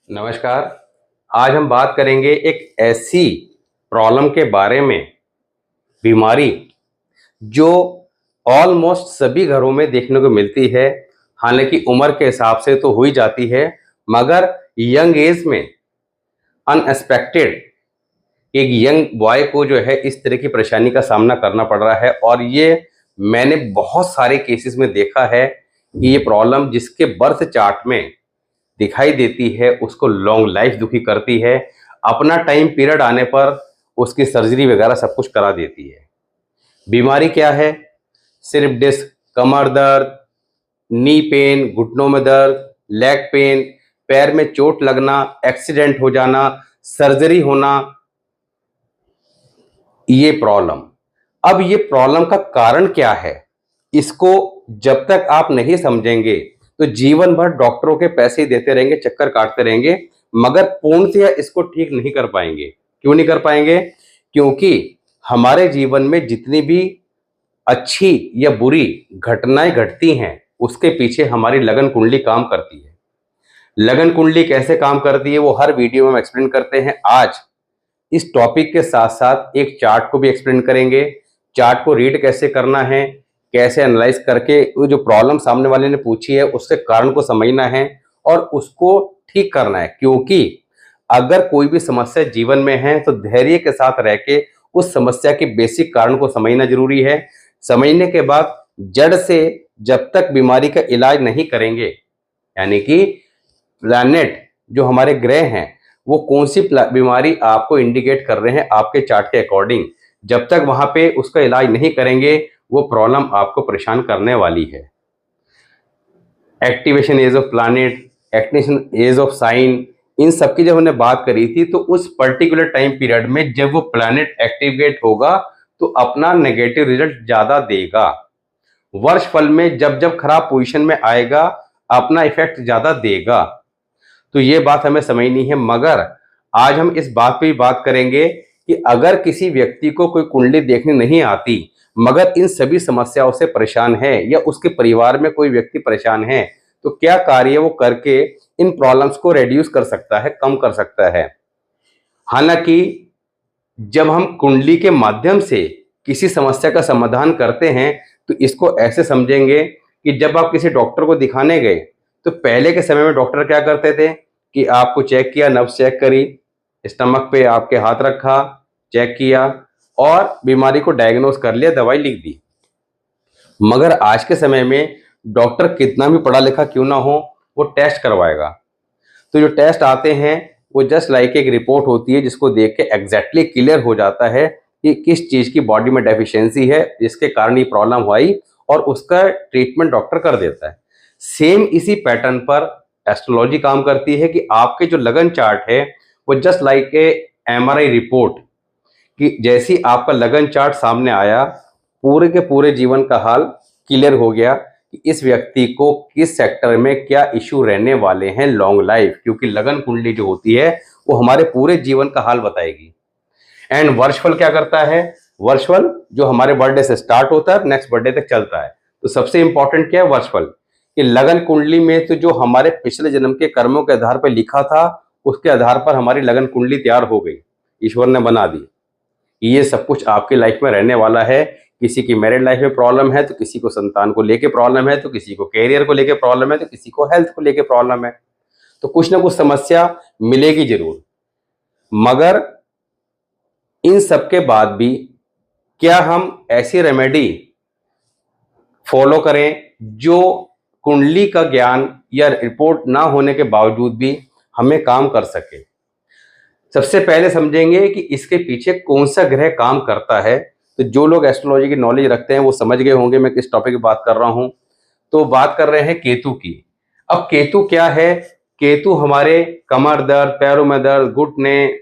नमस्कार। आज हम बात करेंगे एक ऐसी प्रॉब्लम के बारे में, बीमारी जो ऑलमोस्ट सभी घरों में देखने को मिलती है। हालांकि उम्र के हिसाब से तो हो ही जाती है, मगर यंग एज में अनएक्सपेक्टेड एक यंग बॉय को जो है इस तरह की परेशानी का सामना करना पड़ रहा है। और ये मैंने बहुत सारे केसेस में देखा है कि ये प्रॉब्लम जिसके बर्थ चार्ट में दिखाई देती है उसको लॉन्ग लाइफ दुखी करती है। अपना टाइम पीरियड आने पर उसकी सर्जरी वगैरह सब कुछ करा देती है। बीमारी क्या है? सिर्फ डिस्क, कमर दर्द, नी पेन, घुटनों में दर्द, लेग पेन, पैर में चोट लगना, एक्सीडेंट हो जाना, सर्जरी होना, ये प्रॉब्लम। अब ये प्रॉब्लम का कारण क्या है, इसको जब तक आप नहीं समझेंगे तो जीवन भर डॉक्टरों के पैसे देते रहेंगे, चक्कर काटते रहेंगे, मगर पूर्णतया इसको ठीक नहीं कर पाएंगे। क्यों नहीं कर पाएंगे? क्योंकि हमारे जीवन में जितनी भी अच्छी या बुरी घटनाएं घटती हैं उसके पीछे हमारी लगन कुंडली काम करती है। लगन कुंडली कैसे काम करती है वो हर वीडियो में हम एक्सप्लेन करते हैं। आज इस टॉपिक के साथ साथ एक चार्ट को भी एक्सप्लेन करेंगे। चार्ट को रीड कैसे करना है, कैसे एनालाइज करके वो जो प्रॉब्लम सामने वाले ने पूछी है उसके कारण को समझना है और उसको ठीक करना है। क्योंकि अगर कोई भी समस्या जीवन में है तो धैर्य के साथ रह के उस समस्या के बेसिक कारण को समझना जरूरी है। समझने के बाद जड़ से जब तक बीमारी का इलाज नहीं करेंगे, यानी कि प्लैनेट जो हमारे ग्रह हैं वो कौन सी बीमारी आपको इंडिकेट कर रहे हैं आपके चार्ट के अकॉर्डिंग, जब तक वहां पे उसका इलाज नहीं करेंगे वो प्रॉब्लम आपको परेशान करने वाली है। Activation age of planet, activation age of sign, इन सब की जब हमने बात करी थी तो उस पर्टिकुलर टाइम पीरियड में जब वो प्लैनेट एक्टिवेट होगा तो अपना नेगेटिव रिजल्ट ज्यादा देगा। वर्षफल में जब जब खराब पोजीशन में आएगा अपना इफेक्ट ज्यादा देगा। तो ये बात हमें समझनी है। मगर आज हम इस बात पे भी बात करेंगे कि अगर किसी व्यक्ति को कोई कुंडली देखने नहीं आती मगर इन सभी समस्याओं से परेशान है या उसके परिवार में कोई व्यक्ति परेशान है तो क्या कार्य वो करके इन प्रॉब्लम्स को रिड्यूस कर सकता है, कम कर सकता है। हालांकि जब हम कुंडली के माध्यम से किसी समस्या का समाधान करते हैं तो इसको ऐसे समझेंगे कि जब आप किसी डॉक्टर को दिखाने गए तो पहले के समय में डॉक्टर क्या करते थे कि आपको चेक किया, नब्ज चेक करी, स्टमक पे आपके हाथ रखा, चेक किया और बीमारी को डायग्नोस कर लिया, दवाई लिख दी। मगर आज के समय में डॉक्टर कितना भी पढ़ा लिखा क्यों ना हो वो टेस्ट करवाएगा। तो जो टेस्ट आते हैं वो जस्ट लाइक एक रिपोर्ट होती है जिसको देख के एग्जैक्टली क्लियर हो जाता है कि किस चीज की बॉडी में डेफिशिएंसी है जिसके कारण ये प्रॉब्लम हुई और उसका ट्रीटमेंट डॉक्टर कर देता है। सेम इसी पैटर्न पर एस्ट्रोलॉजी काम करती है कि आपके जो लगन चार्ट है वो just like a MRI report कि जैसी आपका लगन चार्ट सामने आया पूरे के पूरे जीवन का हाल क्लियर हो गया कि इस व्यक्ति को किस सेक्टर में क्या इश्यू रहने वाले हैं लॉन्ग लाइफ। क्योंकि लगन कुंडली जो होती है वो हमारे पूरे जीवन का हाल बताएगी। एंड वर्षफल क्या करता है? वर्षफल जो हमारे बर्थडे से स्टार्ट होता है नेक्स्ट बर्थडे तक चलता है। तो सबसे इंपॉर्टेंट क्या है? वर्षफल। कि लगन कुंडली में तो जो हमारे पिछले जन्म के कर्मों के आधार पर लिखा था उसके आधार पर हमारी लगन कुंडली तैयार हो गई, ईश्वर ने बना दी। ये सब कुछ आपकी लाइफ में रहने वाला है। किसी की मैरिड लाइफ में प्रॉब्लम है तो किसी को संतान को लेके प्रॉब्लम है, तो किसी को कैरियर को लेके प्रॉब्लम है, तो किसी को हेल्थ को लेके प्रॉब्लम है। तो कुछ ना कुछ समस्या मिलेगी जरूर। मगर इन सब के बाद भी क्या हम ऐसी रेमेडी फॉलो करें जो कुंडली का ज्ञान या रिपोर्ट ना होने के बावजूद भी हमें काम कर सके? सबसे पहले समझेंगे कि इसके पीछे कौन सा ग्रह काम करता है। तो जो लोग एस्ट्रोलॉजी की नॉलेज रखते हैं वो समझ गए होंगे मैं किस टॉपिक की बात कर रहा हूं। तो बात कर रहे हैं केतु की। अब केतु क्या है? केतु हमारे कमर दर्द, पैरों में दर्द, घुटने,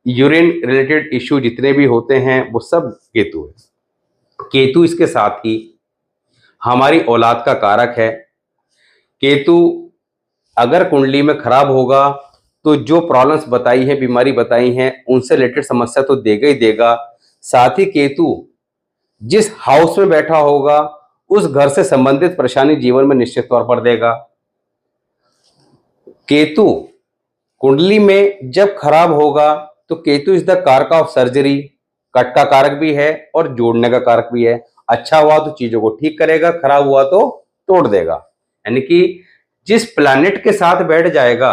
यूरिन रिलेटेड इश्यू जितने भी होते हैं वो सब केतु है। केतु इसके साथ ही हमारी औलाद का कारक है। केतु अगर कुंडली में खराब होगा तो जो प्रॉब्लम्स बताई है, बीमारी बताई हैं, उनसे रिलेटेड समस्या तो देगा ही देगा। साथ ही केतु जिस हाउस में बैठा होगा उस घर से संबंधित परेशानी जीवन में निश्चित तौर पर देगा। केतु कुंडली में जब खराब होगा तो केतु इज द कारक ऑफ सर्जरी, कट का कारक भी है और जोड़ने का कारक भी है। अच्छा हुआ तो चीजों को ठीक करेगा, खराब हुआ तो तोड़ देगा। यानी कि जिस प्लैनेट के साथ बैठ जाएगा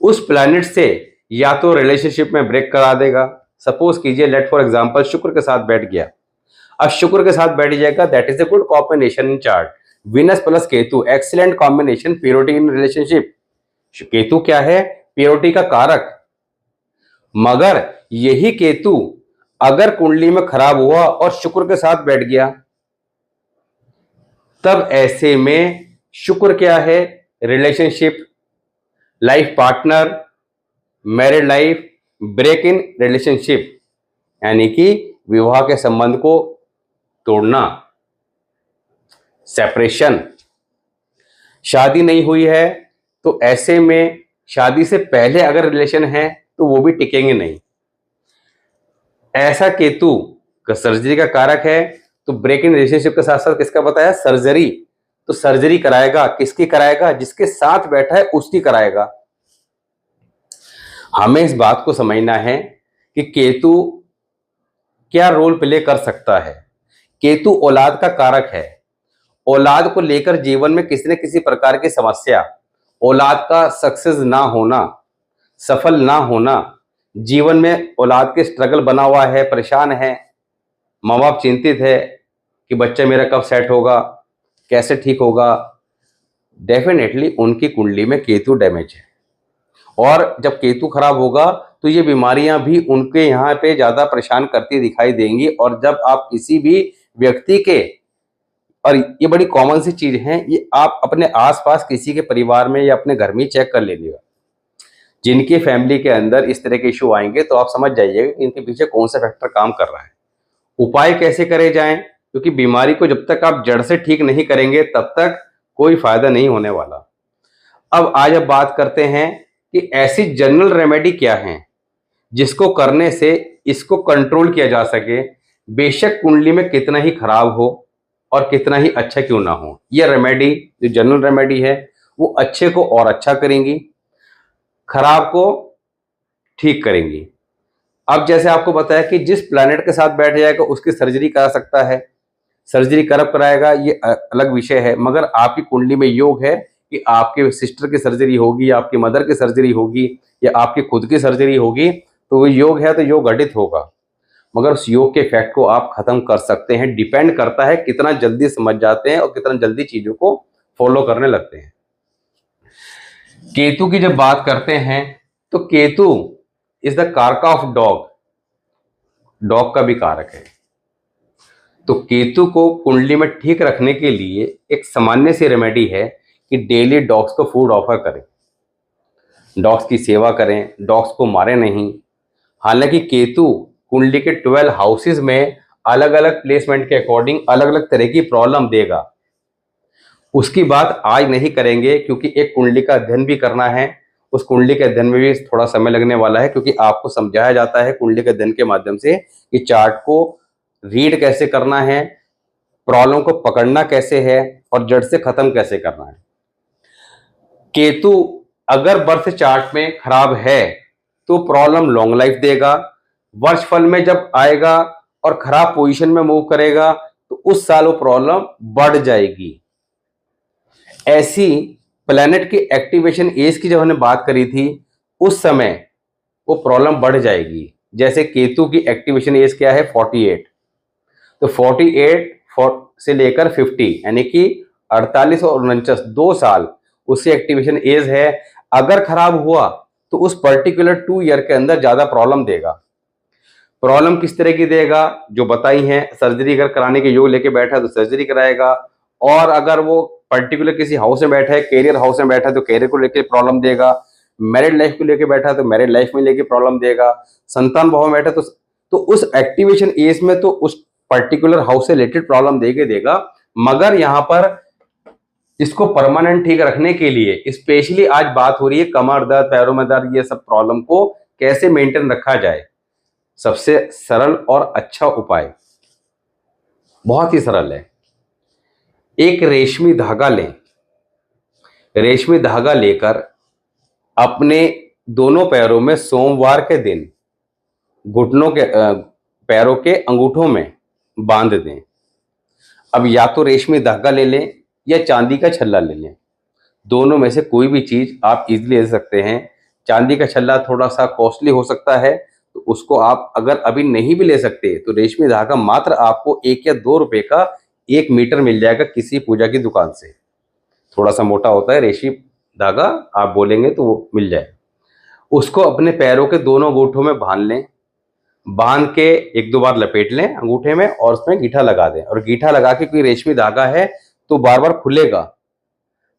उस प्लैनेट से या तो रिलेशनशिप में ब्रेक करा देगा। सपोज कीजिए, लेट फॉर एग्जांपल शुक्र के साथ बैठ गया। अब शुक्र के साथ बैठ जाएगा, that is a good combination in chart. Venus plus Ketu, excellent combination, purity in relationship. Ketu क्या है? प्योरिटी का कारक। मगर यही केतु अगर कुंडली में खराब हुआ और शुक्र के साथ बैठ गया, तब ऐसे में शुक्र क्या है? Relationship, life partner, married life, break in relationship, यानी कि विवाह के संबंध को तोड़ना, सेपरेशन। शादी नहीं हुई है तो ऐसे में शादी से पहले अगर रिलेशन है तो वो भी टिकेंगे नहीं। ऐसा केतु का सर्जरी का कारक है, तो ब्रेक इन रिलेशनशिप के साथ साथ किसका बताया? सर्जरी। तो सर्जरी कराएगा, किसकी कराएगा? जिसके साथ बैठा है उसकी कराएगा। हमें इस बात को समझना है कि केतु क्या रोल प्ले कर सकता है। केतु औलाद का कारक है। औलाद को लेकर जीवन में किसी न किसी प्रकार की समस्या, औलाद का सक्सेस ना होना, सफल ना होना, जीवन में औलाद के स्ट्रगल बना हुआ है, परेशान है, माँ बाप चिंतित है कि बच्चा मेरा कब सेट होगा, कैसे ठीक होगा। डेफिनेटली उनकी कुंडली में केतु डैमेज है, और जब केतु खराब होगा तो ये बीमारियां भी उनके यहाँ पे ज़्यादा परेशान करती दिखाई देंगी। और जब आप किसी भी व्यक्ति के, और ये बड़ी कॉमन सी चीज है, ये आप अपने आसपास किसी के परिवार में या अपने घर में चेक कर लीजिएगा, जिनकी फैमिली के अंदर इस तरह के इशू आएंगे तो आप समझ जाइएगा कि इनके पीछे कौन सा फैक्टर काम कर रहा है। उपाय कैसे करे जाएं, क्योंकि बीमारी को जब तक आप जड़ से ठीक नहीं करेंगे तब तक कोई फायदा नहीं होने वाला। अब आज अब बात करते हैं कि ऐसी जनरल रेमेडी क्या है जिसको करने से इसको कंट्रोल किया जा सके, बेशक कुंडली में कितना ही खराब हो और कितना ही अच्छा क्यों ना हो। यह रेमेडी जो जनरल रेमेडी है वो अच्छे को और अच्छा करेंगी, खराब को ठीक करेंगी। अब जैसे आपको बताया कि जिस प्लैनेट के साथ बैठ जाएगा उसकी सर्जरी करा सकता है। सर्जरी कब कराएगा ये अलग विषय है, मगर आपकी कुंडली में योग है कि आपके सिस्टर की सर्जरी होगी, आपकी मदर की सर्जरी होगी या आपकी खुद की सर्जरी होगी, तो वो योग है तो योग घटित होगा। मगर उस योग के इफेक्ट को आप खत्म कर सकते हैं। डिपेंड करता है कितना जल्दी समझ जाते हैं और कितना जल्दी चीजों को फॉलो करने लगते हैं। केतु की जब बात करते हैं तो केतु इज द कारक ऑफ डॉग, डॉग का भी कारक है। तो केतु को कुंडली में ठीक रखने के लिए एक सामान्य सी रेमेडी है कि डेली डॉग्स को फूड ऑफर करें, डॉग्स की सेवा करें, डॉग्स को मारे नहीं। हालांकि केतु कुंडली के 12 हाउसेस में अलग अलग प्लेसमेंट के अकॉर्डिंग अलग अलग तरह की प्रॉब्लम देगा। उसकी बात आज नहीं करेंगे क्योंकि एक कुंडली का अध्ययन भी करना है। उस कुंडली के अध्ययन में भी थोड़ा समय लगने वाला है, क्योंकि आपको समझाया जाता है कुंडली के अध्ययन के माध्यम से कि चार्ट को रीड कैसे करना है, प्रॉब्लम को पकड़ना कैसे है और जड़ से खत्म कैसे करना है। केतु अगर बर्थ चार्ट में खराब है तो प्रॉब्लम लॉन्ग लाइफ देगा। वर्षफल में जब आएगा और खराब पोजीशन में मूव करेगा तो उस साल वो प्रॉब्लम बढ़ जाएगी। ऐसी प्लैनेट की एक्टिवेशन एज की जब हमने बात करी थी उस समय वो प्रॉब्लम बढ़ जाएगी। जैसे केतु की एक्टिवेशन एज क्या है? 48। तो 48 से लेकर 50 यानी कि 48 और 49 2 साल उसकी एक्टिवेशन एज है। अगर खराब हुआ तो उस पर्टिकुलर 2 ईयर के अंदर ज्यादा प्रॉब्लम देगा। प्रॉब्लम किस तरह की देगा जो बताई है, सर्जरी अगर कराने के योग लेके बैठा है तो सर्जरी कराएगा, और अगर वो पर्टिकुलर किसी हाउस में बैठा है, कैरियर हाउस में बैठा है तो कैरियर को लेके प्रॉब्लम देगा, मैरिड लाइफ को लेके बैठा है तो मैरिड लाइफ में लेके प्रॉब्लम देगा, संतान भाव में बैठा तो उस एक्टिवेशन एज में तो उस पर्टिकुलर हाउस से रिलेटेड प्रॉब्लम देगा। मगर यहाँ पर इसको परमानेंट ठीक रखने के लिए स्पेशली आज बात हो रही है कमर दर्द, पैरों में दर्द, ये सब प्रॉब्लम को कैसे मेंटेन रखा जाए। सबसे सरल और अच्छा उपाय बहुत ही सरल है। एक रेशमी धागा लें, रेशमी धागा लेकर अपने दोनों पैरों में सोमवार के दिन घुटनों के पैरों के अंगूठों में बांध दें। अब या तो रेशमी धागा ले लें या चांदी का छल्ला ले लें, दोनों में से कोई भी चीज़ आप इजीली ले सकते हैं। चांदी का छल्ला थोड़ा सा कॉस्टली हो सकता है, तो उसको आप अगर अभी नहीं भी ले सकते तो रेशमी धागा मात्र आपको 1 या 2 रुपए का 1 मीटर मिल जाएगा किसी पूजा की दुकान से। थोड़ा सा मोटा होता है रेशमी धागा, आप बोलेंगे तो वो मिल जाए। उसको अपने पैरों के दोनों अंगूठों में बांध लें, बांध के 1-2 बार लपेट लें अंगूठे में और उसमें गीठा लगा दें। और गीठा लगा के, कोई रेशमी धागा है तो बार बार खुलेगा,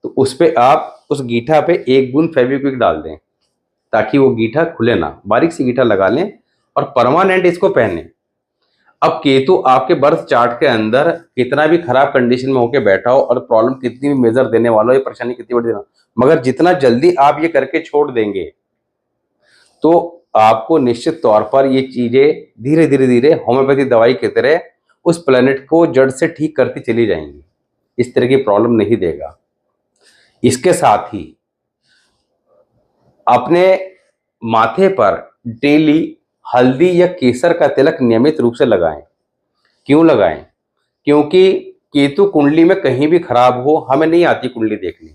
तो उस पे आप उस गीठा पे 1 बूंद फेविक्विक डाल दें ताकि वो गीठा खुले ना। बारीक सी गीठा लगा लें और परमानेंट इसको पहने। अब केतु आपके बर्थ चार्ट के अंदर कितना भी खराब कंडीशन में होके बैठा हो और प्रॉब्लम कितनी भी मेजर देने वाला हो, ये परेशानी कितनी बड़ी देना, मगर जितना जल्दी आप ये करके छोड़ देंगे तो आपको निश्चित तौर पर ये चीजें धीरे धीरे धीरे होम्योपैथी दवाई की तरह उस प्लेनेट को जड़ से ठीक करती चली जाएंगी। इस तरह की प्रॉब्लम नहीं देगा। इसके साथ ही अपने माथे पर डेली हल्दी या केसर का तिलक नियमित रूप से लगाएं। क्यों लगाएं? क्योंकि केतु कुंडली में कहीं भी खराब हो, हमें नहीं आती कुंडली देखनी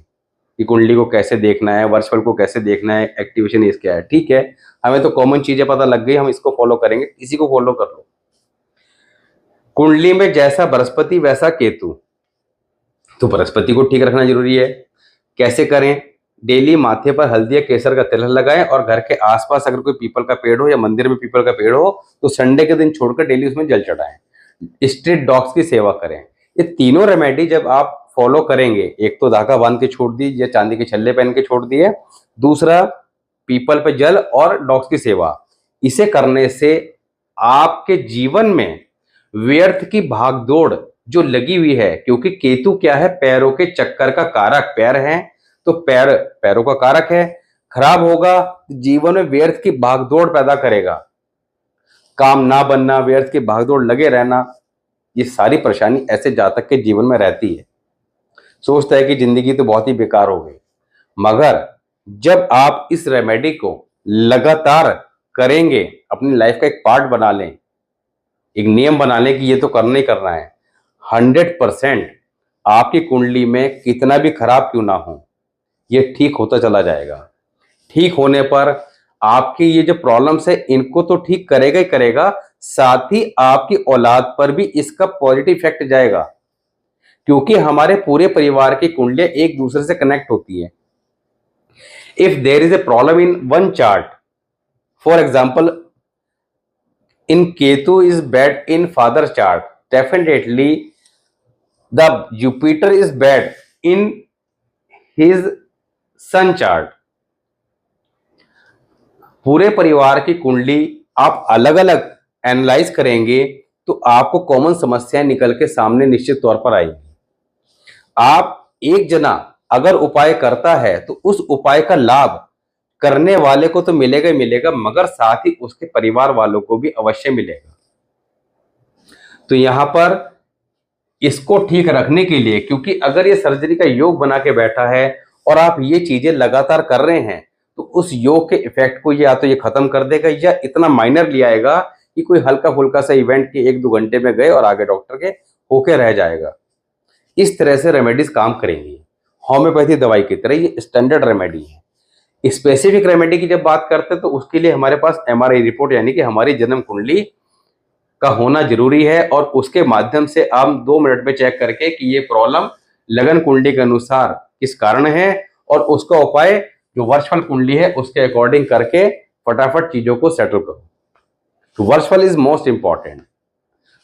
कि कुंडली को कैसे देखना है, वर्षफल को कैसे देखना है, एक्टिवेशन इस क्या है। ठीक है, हमें तो कॉमन चीजें पता लग गई, हम इसको फॉलो करेंगे, इसी को फॉलो कर लो। कुंडली में जैसा बृहस्पति वैसा केतु, तो बृहस्पति को ठीक रखना जरूरी है। कैसे करें? डेली माथे पर हल्दी या केसर का तिलक लगाएं और घर के आसपास अगर कोई पीपल का पेड़ हो या मंदिर में पीपल का पेड़ हो तो संडे के दिन छोड़कर डेली उसमें जल चढ़ाएं। स्ट्रीट डॉग्स की सेवा करें। ये तीनों रेमेडी जब आप फॉलो करेंगे, एक तो धागा बांध के छोड़ दी या चांदी के छल्ले पहन के छोड़ दिए, दूसरा पीपल पे जल और डॉग्स की सेवा, इसे करने से आपके जीवन में व्यर्थ की भागदौड़ जो लगी हुई है, क्योंकि केतु क्या है, पैरों के चक्कर का कारक, पैर है तो पैरों का कारक है, खराब होगा तो जीवन में व्यर्थ की भागदौड़ पैदा करेगा, काम ना बनना, व्यर्थ की भागदौड़ लगे रहना, ये सारी परेशानी ऐसे जातक के जीवन में रहती है। सोचता है कि जिंदगी तो बहुत ही बेकार हो गई, मगर जब आप इस रेमेडी को लगातार करेंगे, अपनी लाइफ का एक पार्ट बना लें, एक नियम बना लें कि ये तो करना ही करना है, 100% आपकी कुंडली में कितना भी खराब क्यों ना हो, ये ठीक होता चला जाएगा। ठीक होने पर आपकी ये जो प्रॉब्लम्स है इनको तो ठीक करेगा ही करेगा, साथ ही आपकी औलाद पर भी इसका पॉजिटिव इफेक्ट जाएगा, क्योंकि हमारे पूरे परिवार की कुंडलियां एक दूसरे से कनेक्ट होती है। If there is a problem in one chart, for example in Ketu is bad in father chart, definitely the Jupiter is bad in his son chart। पूरे परिवार की कुंडली आप अलग अलग एनालाइज करेंगे तो आपको कॉमन समस्याएं निकल के सामने निश्चित तौर पर आएगी। आप एक जना अगर उपाय करता है तो उस उपाय का लाभ करने वाले को तो मिलेगा ही मिलेगा, मगर साथ ही उसके परिवार वालों को भी अवश्य मिलेगा। तो यहां पर इसको ठीक रखने के लिए, क्योंकि अगर ये सर्जरी का योग बना के बैठा है और आप ये चीजें लगातार कर रहे हैं तो उस योग के इफेक्ट को या तो ये खत्म कर देगा या इतना माइनर ले आएगा कि कोई हल्का फुल्का सा इवेंट के 1-2 घंटे में गए और आगे डॉक्टर के होके रह जाएगा। इस तरह से रेमेडीज काम करेंगी, होम्योपैथी दवाई की तरह ये स्टैंडर्ड रेमेडी है। स्पेसिफिक रेमेडी की जब बात करते हैं तो उसके लिए हमारे पास एमआरआई रिपोर्ट यानी कि हमारी जन्म कुंडली का होना जरूरी है, और उसके माध्यम से हम 2 मिनट में चेक करके कि ये प्रॉब्लम लगन कुंडली के अनुसार किस कारण है और उसका उपाय जो वर्षफल कुंडली है उसके अकॉर्डिंग करके फटाफट चीजों को सेटल करो। तो वर्षफल इज मोस्ट इंपॉर्टेंट।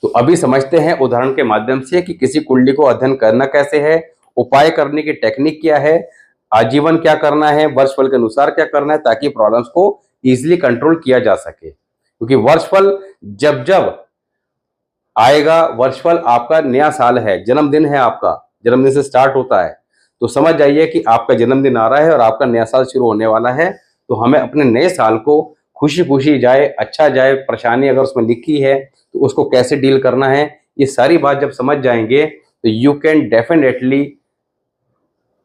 तो अभी समझते हैं उदाहरण के माध्यम से कि किसी कुंडली को अध्ययन करना कैसे है, उपाय करने की टेक्निक क्या है, आजीवन क्या करना है, वर्षफल के अनुसार क्या करना है, ताकि प्रॉब्लम्स को इजीली कंट्रोल किया जा सके। क्योंकि वर्षफल जब जब आएगा, वर्षफल आपका नया साल है, जन्मदिन है आपका, जन्मदिन से स्टार्ट होता है, तो समझ जाइए कि आपका जन्मदिन आ रहा है और आपका नया साल शुरू होने वाला है। तो हमें अपने नए साल को खुशी खुशी जाए, अच्छा जाए, परेशानी अगर उसमें लिखी है तो उसको कैसे डील करना है, ये सारी बात जब समझ जाएंगे तो you can definitely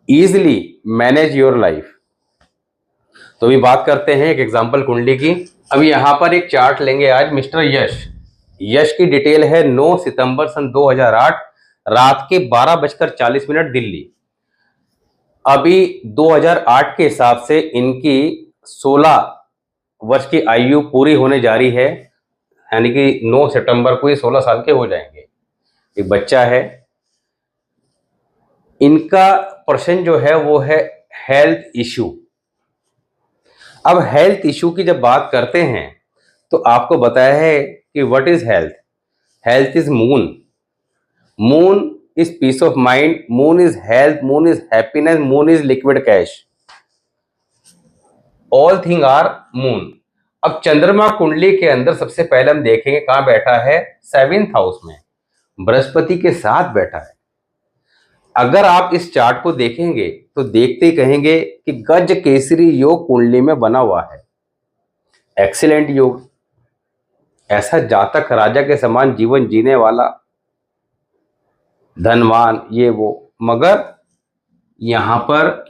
easily manage your life। तो अभी बात करते हैं एक एग्जाम्पल कुंडली की। अभी यहाँ पर एक चार्ट लेंगे आज मिस्टर यश। यश की डिटेल है 9 सितंबर सन 2008 रात के 12:40 दिल्ली। अभी 2008 के हिसाब से इनकी 16 वर्ष की आयु पूरी होने जा रही है, यानी कि 9 सितंबर को ये 16 साल के हो जाएंगे। एक बच्चा है। इनका प्रश्न जो है वो है हेल्थ इशू। अब हेल्थ इशू की जब बात करते हैं तो आपको बताया है कि what is health. Health is moon. Moon is peace of mind, moon is health, moon is happiness, moon is liquid cash. All thing are moon. अब चंद्रमा कुंडली के अंदर सबसे पहले हम देखेंगे कहां बैठा है, 7th हाउस में बृहस्पति के साथ बैठा है। अगर आप इस चार्ट को देखेंगे तो देखते ही कहेंगे कि गज केसरी योग कुंडली में बना हुआ है। एक्सीलेंट योग। ऐसा जातक राजा के समान जीवन जीने वाला, धनवान, ये वो। मगर यहां पर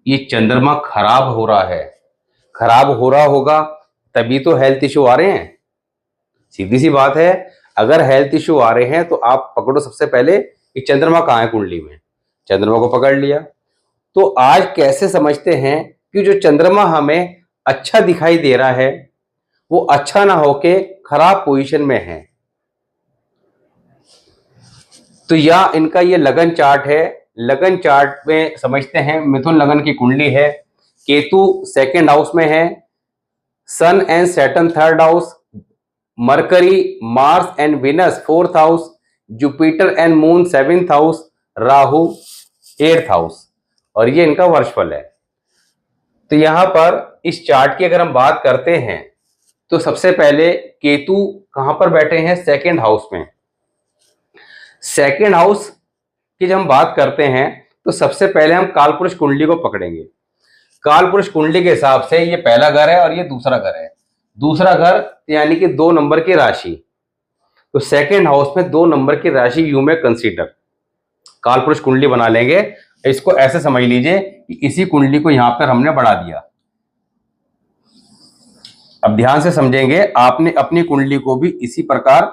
ये चंद्रमा खराब हो रहा है। खराब हो रहा होगा तभी तो हेल्थ इशू आ रहे हैं। सीधी सी बात है, अगर हेल्थ इशू आ रहे हैं तो आप पकड़ो सबसे पहले कि चंद्रमा कहाँ है कुंडली में। चंद्रमा को पकड़ लिया। तो आज कैसे समझते हैं कि जो चंद्रमा हमें अच्छा दिखाई दे रहा है वो अच्छा ना होके खराब पोजीशन में है। तो या इनका ये लगन चार्ट है। लगन चार्ट में समझते हैं मिथुन लगन की कुंडली है। केतु 2nd हाउस में है, sun and Saturn 3rd house, Mercury, Mars and Venus 4th house, Jupiter and moon 7th house, Rahu 8th house. और ये इनका वर्षफल है। तो यहां पर इस चार्ट की अगर हम बात करते हैं तो सबसे पहले केतु कहां पर बैठे हैं, 2nd हाउस में। 2nd हाउस की जब हम बात करते हैं तो सबसे पहले हम कालपुरुष कुंडली को पकड़ेंगे। कालपुरुष कुंडली के हिसाब से ये पहला घर है और ये दूसरा घर है। दूसरा घर यानी कि 2 नंबर की राशि। तो 2nd हाउस में 2 नंबर की राशि यू में कंसीडर कालपुरुष कुंडली बना लेंगे। इसको ऐसे समझ लीजिए कि इसी कुंडली को यहां पर हमने बढ़ा दिया। अब ध्यान से समझेंगे, आपने अपनी कुंडली को भी इसी प्रकार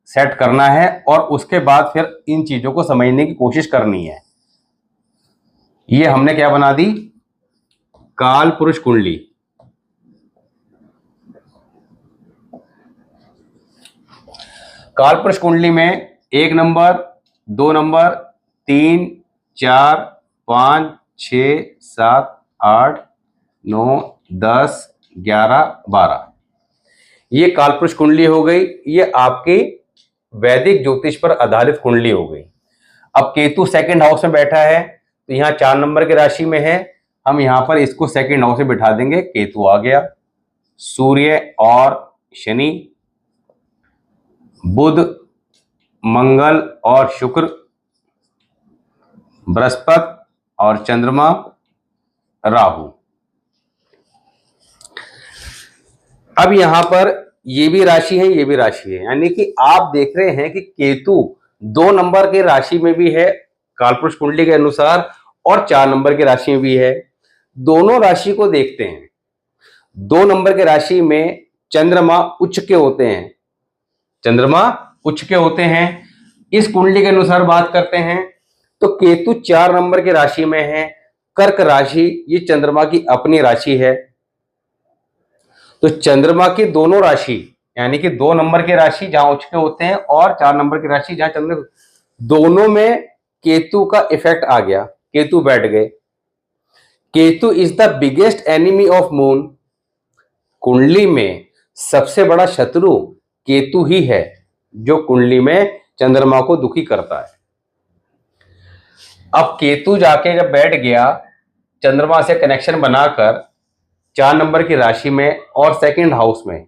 सेट करना है और उसके बाद फिर इन चीजों को समझने की कोशिश करनी है। ये हमने क्या बना दी, कालपुरुष कुंडली। कालपुरुष कुंडली में 1 नंबर, 2 नंबर, 3, 4, 5, 6, 7, 8, 9, 10, 11, 12। ये कालपुरुष कुंडली हो गई। ये आपकी वैदिक ज्योतिष पर आधारित कुंडली हो गई। अब केतु 2nd हाउस में बैठा है तो यहाँ 4 नंबर की राशि में है। हम यहाँ पर इसको 2nd हाउस में बिठा देंगे। केतु आ गया। सूर्य और शनि, बुध, मंगल और शुक्र, बृहस्पति और चंद्रमा, राहु। अब यहां पर ये भी राशि है, ये भी राशि है, यानी कि आप देख रहे हैं कि केतु 2 नंबर की राशि में भी है कालपुरुष कुंडली के अनुसार और 4 नंबर की राशि में भी है। दोनों राशि को देखते हैं। 2 नंबर की राशि में चंद्रमा उच्च के होते हैं। चंद्रमा उच्च के होते हैं। इस कुंडली के अनुसार बात करते हैं तो केतु 4 नंबर की राशि में है, कर्क राशि। ये चंद्रमा की अपनी राशि है। तो चंद्रमा की दोनों राशि यानी कि 2 नंबर की राशि जहां उच्च के होते हैं और 4 नंबर की राशि जहां चंद्र, दोनों में केतु का इफेक्ट आ गया। केतु बैठ गए। Ketu is the biggest enemy of moon. कुंडली में सबसे बड़ा शत्रु केतु ही है जो कुंडली में चंद्रमा को दुखी करता है। अब केतु जाके जब बैठ गया चंद्रमा से कनेक्शन बनाकर 4 नंबर की राशि में और 2nd हाउस में,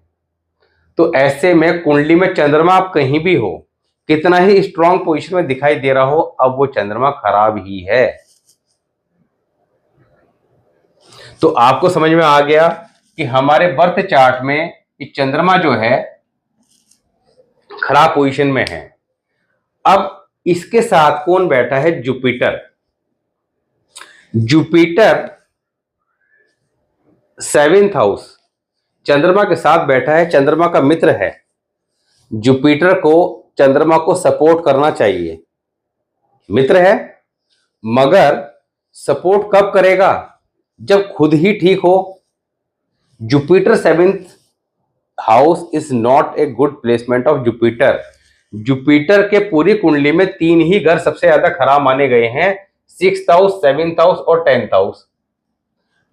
तो ऐसे में कुंडली में चंद्रमा आप कहीं भी हो, कितना ही स्ट्रांग पोजीशन में दिखाई दे रहा हो, अब वो चंद्रमा खराब ही है। तो आपको समझ में आ गया कि हमारे बर्थ चार्ट में ये चंद्रमा जो है खराब पोजीशन में है। अब इसके साथ कौन बैठा है, जुपिटर। जुपिटर सेवेंथ हाउस चंद्रमा के साथ बैठा है, चंद्रमा का मित्र है। जुपिटर को चंद्रमा को सपोर्ट करना चाहिए, मित्र है, मगर सपोर्ट कब करेगा? जब खुद ही ठीक हो। Jupiter seventh house is not a good placement of Jupiter. Jupiter के पूरी कुंडली में 3 ही घर सबसे ज्यादा खराब माने गए हैं, 6th हाउस, 7th हाउस और 10th house.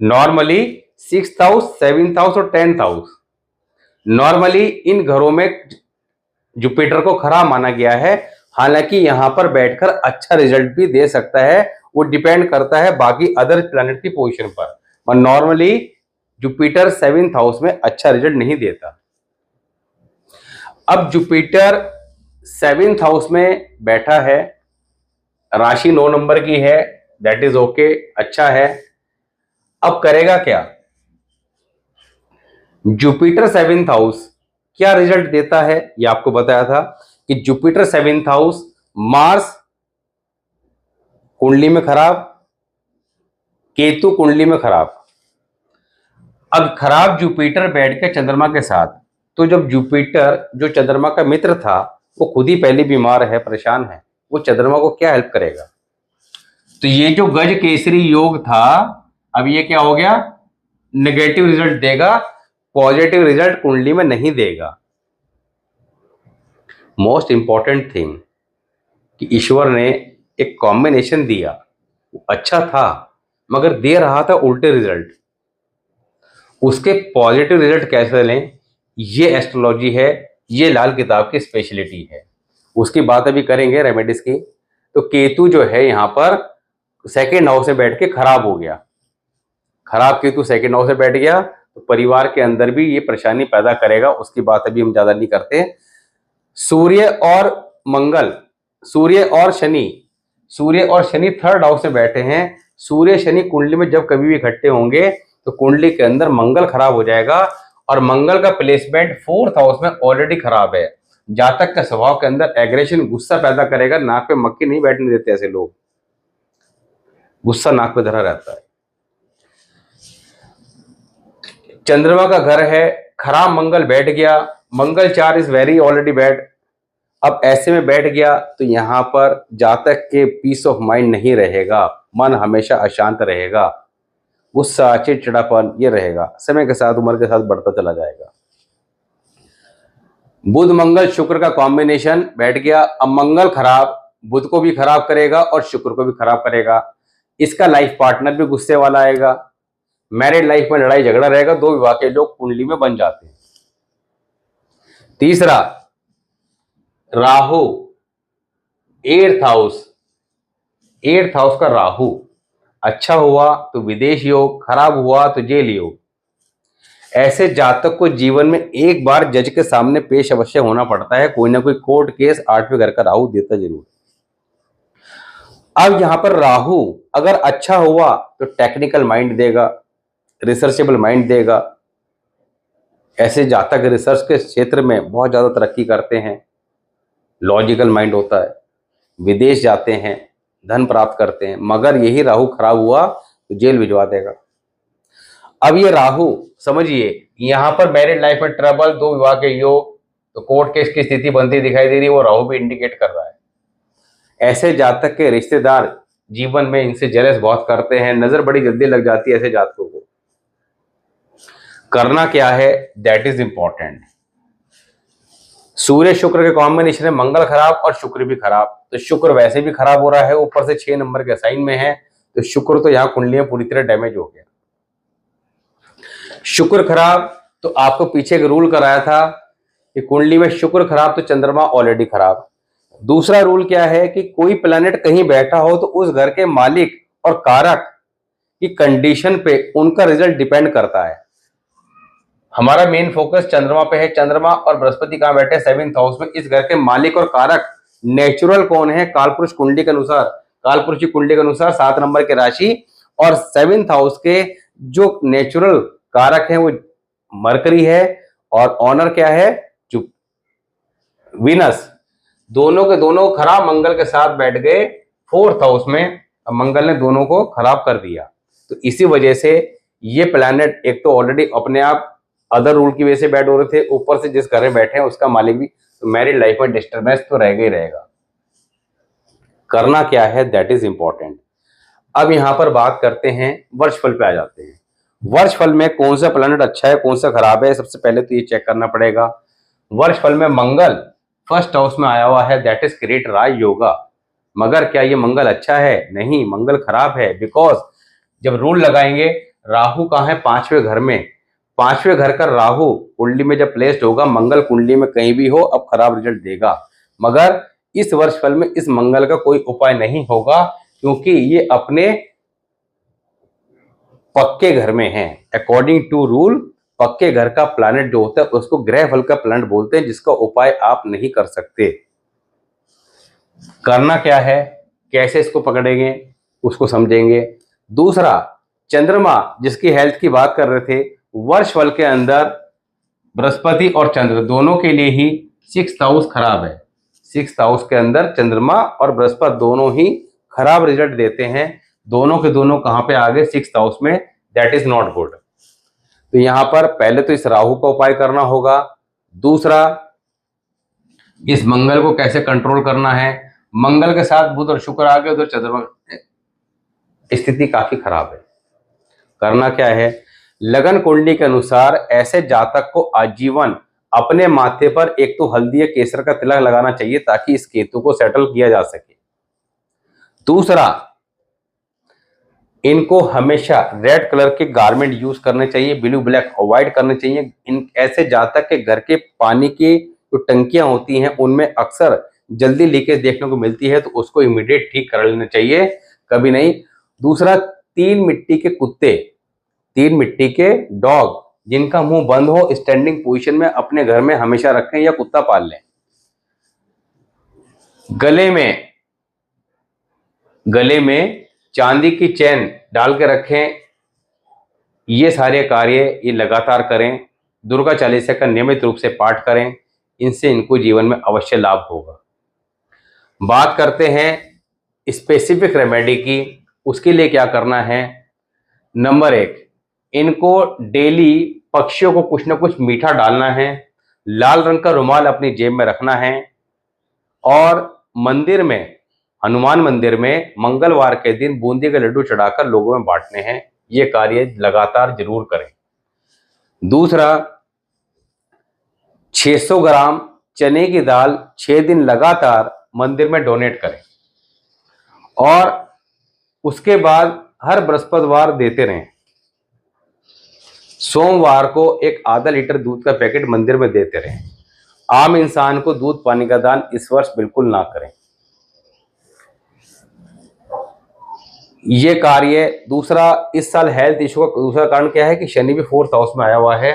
Normally 6th house, 7th house और 10th हाउस, नॉर्मली इन घरों में जुपिटर को खराब माना गया है। हालांकि यहां पर बैठकर अच्छा रिजल्ट भी दे सकता है, वो डिपेंड करता है बाकी अदर प्लैनेट की पोजीशन पर नॉर्मली जुपिटर 7th हाउस में अच्छा रिजल्ट नहीं देता। अब जुपिटर 7th हाउस में बैठा है, राशि 9 नंबर की है, दैट इज ओके, अच्छा है। अब करेगा क्या? जुपिटर 7th हाउस क्या रिजल्ट देता है, ये आपको बताया था कि जुपिटर 7th हाउस, मार्स कुंडली में खराब, केतु कुंडली में खराब। अब खराब जुपिटर बैठ के चंद्रमा के साथ, तो जब जुपिटर जो चंद्रमा का मित्र था वो खुद ही पहले बीमार है, परेशान है, वो चंद्रमा को क्या हेल्प करेगा? तो ये जो गज केसरी योग था, अब ये क्या हो गया? नेगेटिव रिजल्ट देगा, पॉजिटिव रिजल्ट कुंडली में नहीं देगा। मोस्ट इंपॉर्टेंट थिंग कि ईश्वर ने एक कॉम्बिनेशन दिया, वो अच्छा था मगर दे रहा था उल्टे रिजल्ट। उसके पॉजिटिव रिजल्ट कैसे लें, ये एस्ट्रोलॉजी है, ये लाल किताब की स्पेशलिटी है। उसकी बात अभी करेंगे रेमेडीज की। तो केतु जो है यहाँ पर 2nd हाउस में बैठ के खराब हो गया, खराब केतु 2nd हाउस में बैठ गया तो परिवार के अंदर भी ये परेशानी पैदा करेगा, उसकी बात अभी हम ज्यादा नहीं करते। सूर्य और मंगल, सूर्य और शनि 3rd हाउस में बैठे हैं। सूर्य शनि कुंडली में जब कभी भी इकट्ठे होंगे तो कुंडली के अंदर मंगल खराब हो जाएगा, और मंगल का प्लेसमेंट 4th हाउस में ऑलरेडी खराब है। जातक का स्वभाव के अंदर एग्रेशन, गुस्सा पैदा करेगा, नाक पे मक्खी नहीं बैठने देते ऐसे लोग, गुस्सा नाक पे धरा रहता है। चंद्रमा का घर है, खराब मंगल बैठ गया, मंगल 4 इज वेरी ऑलरेडी बैड। अब ऐसे में बैठ गया तो यहां पर जातक के पीस ऑफ माइंड नहीं रहेगा, मन हमेशा अशांत रहेगा, गुस्सा, चिड़चिड़ापन ये रहेगा, समय के साथ, उम्र के साथ बढ़ता चला जाएगा। बुध मंगल शुक्र का कॉम्बिनेशन बैठ गया, अब मंगल खराब, बुध को भी खराब करेगा और शुक्र को भी खराब करेगा। इसका लाइफ पार्टनर भी गुस्से वाला आएगा, मैरिड लाइफ में लड़ाई झगड़ा रहेगा, 2 विवाह के लोग कुंडली में बन जाते हैं। तीसरा, राहु 8th हाउस का राहु अच्छा हुआ तो विदेश योग, खराब हुआ तो जेल योग। ऐसे जातक को जीवन में एक बार जज के सामने पेश अवश्य होना पड़ता है, कोई ना कोई कोर्ट केस 8वें घर का राहु देता जरूर। अब यहां पर राहु अगर अच्छा हुआ तो टेक्निकल माइंड देगा, रिसर्चेबल माइंड देगा। ऐसे जातक रिसर्च के क्षेत्र में बहुत ज्यादा तरक्की करते हैं, लॉजिकल माइंड होता है, विदेश जाते हैं, धन प्राप्त करते हैं। मगर यही राहु खराब हुआ तो जेल भिजवा देगा। अब ये राहु समझिए, यहां पर मैरिड लाइफ में ट्रबल, 2 विवाह के योग, तो कोर्ट केस की स्थिति बनती दिखाई दे रही है, वो राहु भी इंडिकेट कर रहा है। ऐसे जातक के रिश्तेदार जीवन में इनसे जेलस बहुत करते हैं, नजर बड़ी जल्दी लग जाती है ऐसे जातकों को। करना क्या है, दैट इज इंपॉर्टेंट। सूर्य शुक्र के कॉम्बिनेशन है, मंगल खराब और शुक्र भी खराब, तो शुक्र वैसे भी खराब हो रहा है, ऊपर से 6 नंबर के साइन में है, तो शुक्र तो यहां कुंडली में पूरी तरह डैमेज हो गया। शुक्र खराब तो आपको पीछे एक रूल कराया था कि कुंडली में शुक्र खराब तो चंद्रमा ऑलरेडी खराब। दूसरा रूल क्या है कि कोई प्लैनेट कहीं बैठा हो तो उस घर के मालिक और कारक की कंडीशन पे उनका रिजल्ट डिपेंड करता है। हमारा मेन फोकस चंद्रमा पे है। चंद्रमा और बृहस्पति कहां बैठे? 7th हाउस में। इस घर के मालिक और कारक नेचुरल कौन है? कालपुरुष कुंडली के अनुसार, कालपुरुष की कुंडली के अनुसार 7 नंबर के राशि और 7th हाउस के जो नेचुरल कारक है वो मरकरी है, और ऑनर क्या है? जो विनस। दोनों के दोनों खराब मंगल के साथ बैठ गए 4th हाउस में। अब मंगल ने दोनों को खराब कर दिया, तो इसी वजह से ये प्लैनेट एक तो ऑलरेडी अपने आप अदर रूल की वजह से बैड हो रहे थे, ऊपर से जिस घर में बैठे हैं उसका मालिक भी, तो मैरिड लाइफ में डिस्टर्बेंस तो रहेगा ही रहेगा। करना क्या है, दैट इज इंपॉर्टेंट। अब यहां पर बात करते हैं, वर्षफल पे आ जाते हैं। वर्षफल में कौन सा प्लैनेट अच्छा है, कौन सा खराब है, सबसे पहले तो ये चेक करना पड़ेगा। वर्षफल में मंगल फर्स्ट हाउस में आया हुआ है, दैट इज ग्रेट राज योगा। मगर क्या ये मंगल अच्छा है? नहीं, मंगल खराब है। बिकॉज जब रूल लगाएंगे, राहु कहाँ है? पांचवें घर में। पांचवें घर का राहु कुंडली में जब प्लेस्ड होगा, मंगल कुंडली में कहीं भी हो, अब खराब रिजल्ट देगा। मगर इस वर्षफल में इस मंगल का कोई उपाय नहीं होगा, क्योंकि ये अपने पक्के घर में है। अकॉर्डिंग टू रूल, पक्के घर का प्लैनेट जो होता है उसको ग्रह फल का प्लैनेट बोलते हैं, जिसका उपाय आप नहीं कर सकते। करना क्या है, कैसे इसको पकड़ेंगे, उसको समझेंगे। दूसरा, चंद्रमा जिसकी हेल्थ की बात कर रहे थे, वर्षफल के अंदर बृहस्पति और चंद्र दोनों के लिए ही 6th हाउस खराब है। 6th हाउस के अंदर चंद्रमा और बृहस्पति दोनों ही खराब रिजल्ट देते हैं। दोनों के दोनों कहां पे आ गए? 6th हाउस में। That is not good. तो यहां पर पहले तो इस राहु का उपाय करना होगा। दूसरा, इस मंगल को कैसे कंट्रोल करना है। मंगल के साथ बुध और शुक्र आ गए, उधर चंद्रमा, स्थिति काफी खराब है। करना क्या है, लगन कुंडली के अनुसार ऐसे जातक को आजीवन अपने माथे पर एक तो हल्दी या केसर का तिलक लगाना चाहिए, ताकि इस केतु को सेटल किया जा सके। दूसरा, इनको हमेशा रेड कलर के गारमेंट यूज करने चाहिए, ब्लू ब्लैक अवॉइड करने चाहिए। इन ऐसे जातक के घर के पानी की जो टंकियां होती हैं उनमें अक्सर जल्दी लीकेज देखने को मिलती है, तो उसको इमीडिएट ठीक कर लेना चाहिए, कभी नहीं। दूसरा, 3 मिट्टी के डॉग जिनका मुंह बंद हो, स्टैंडिंग पोजीशन में अपने घर में हमेशा रखें या कुत्ता पाल लें। गले में चांदी की चेन डाल के रखें। ये सारे कार्य ये लगातार करें। दुर्गा चालीसा का नियमित रूप से पाठ करें, इनसे इनको जीवन में अवश्य लाभ होगा। बात करते हैं स्पेसिफिक रेमेडी की, उसके लिए क्या करना है। नंबर 1, इनको डेली पक्षियों को कुछ ना कुछ मीठा डालना है। लाल रंग का रुमाल अपनी जेब में रखना है, और मंदिर में, हनुमान मंदिर में मंगलवार के दिन बूंदी के लड्डू चढ़ाकर लोगों में बांटने हैं। ये कार्य लगातार जरूर करें। दूसरा, 600 ग्राम चने की दाल 6 दिन लगातार मंदिर में डोनेट करें, और उसके बाद हर बृहस्पतिवार देते रहें। सोमवार को एक आधा लीटर दूध का पैकेट मंदिर में देते रहें। आम इंसान को दूध पानी का दान इस वर्ष बिल्कुल ना करें। ये कार्य। दूसरा, इस साल हेल्थ इशू का दूसरा कारण क्या है कि शनि भी 4th हाउस में आया हुआ है।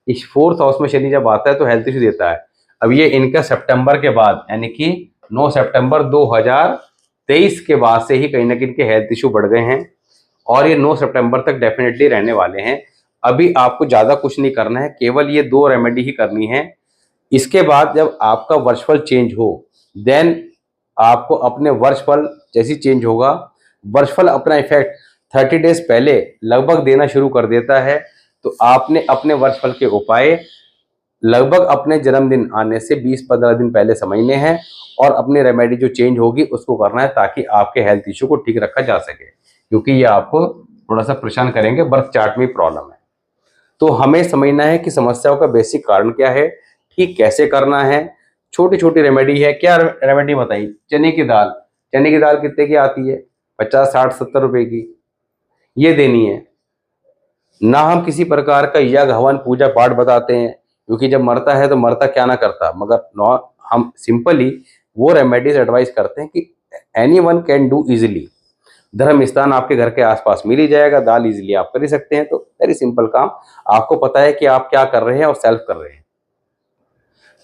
इस 4th हाउस में शनि जब आता है तो हेल्थ इशू देता है। अब ये इनका सितंबर के बाद, यानी कि 9 सितंबर 2023 के बाद से ही कहीं ना कहीं इनके हेल्थ इशू बढ़ गए हैं, और ये 9 सितंबर तक डेफिनेटली रहने वाले हैं। अभी आपको ज़्यादा कुछ नहीं करना है, केवल ये 2 रेमेडी ही करनी है। इसके बाद जब आपका वर्षफल चेंज हो, देन आपको अपने वर्षफल जैसी चेंज होगा, वर्षफल अपना इफेक्ट 30 डेज पहले लगभग देना शुरू कर देता है। तो आपने अपने वर्षफल के उपाय लगभग अपने जन्मदिन आने से 20-15 दिन पहले समझने हैं, और अपनी रेमेडी जो चेंज होगी उसको करना है, ताकि आपके हेल्थ इशू को ठीक रखा जा सके, क्योंकि ये आपको थोड़ा सा परेशान करेंगे, बर्थ चार्ट में प्रॉब्लम है। तो हमें समझना है कि समस्याओं का बेसिक कारण क्या है, ठीक कैसे करना है। छोटी छोटी रेमेडी है। क्या रेमेडी बताई? चने की दाल। चने की दाल कितने की आती है? 50, 60, 70 रुपए की। ये देनी है ना। हम किसी प्रकार का यज्ञ हवन पूजा पाठ बताते हैं, क्योंकि जब मरता है तो मरता क्या ना करता, मगर हम सिंपली वो रेमेडीज एडवाइस करते हैं कि एनीवन कैन डू इजीली। धर्म स्थान आपके घर के आसपास मिल ही जाएगा, दाल इजीली आप कर ही सकते हैं। तो वेरी सिंपल काम, आपको पता है कि आप क्या कर रहे हैं और सेल्फ कर रहे हैं।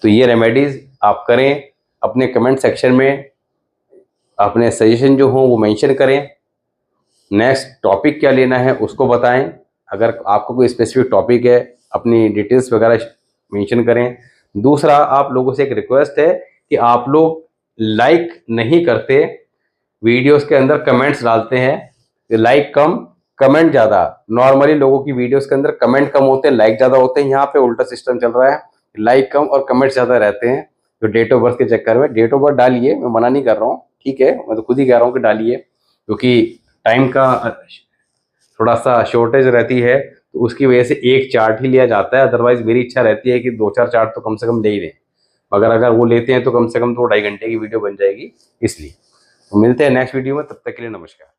तो ये रेमेडीज आप करें। अपने कमेंट सेक्शन में अपने सजेशन जो हो वो मेंशन करें। नेक्स्ट टॉपिक क्या लेना है उसको बताएं। अगर आपको कोई स्पेसिफिक टॉपिक है, अपनी डिटेल्स वगैरह मेंशन करें। दूसरा, आप लोगों से एक रिक्वेस्ट है कि आप लोग लाइक नहीं करते, वीडियोस के अंदर कमेंट्स डालते हैं, लाइक कम कमेंट ज़्यादा, नॉर्मली लोगों की वीडियोस के अंदर कमेंट कम होते हैं, लाइक ज़्यादा होते हैं। यहाँ पे उल्टा सिस्टम चल रहा है, लाइक कम और कमेंट ज़्यादा रहते हैं। तो डेट ऑफ बर्थ के चक्कर में डेट ऑफ बर्थ डालिए, मैं मना नहीं कर रहा हूँ, ठीक है, मैं तो खुद ही कह रहा हूँ कि डालिए, क्योंकि टाइम का थोड़ा सा शॉर्टेज रहती है, तो उसकी वजह से एक चार्ट ही लिया जाता है। अदरवाइज मेरी इच्छा रहती है कि 2-4 चार्ट तो कम से कम ले ही लें, मगर अगर वो लेते हैं तो कम से कम 2 ढाई घंटे की वीडियो बन जाएगी, इसलिए। तो मिलते हैं नेक्स्ट वीडियो में, तब तक के लिए नमस्कार।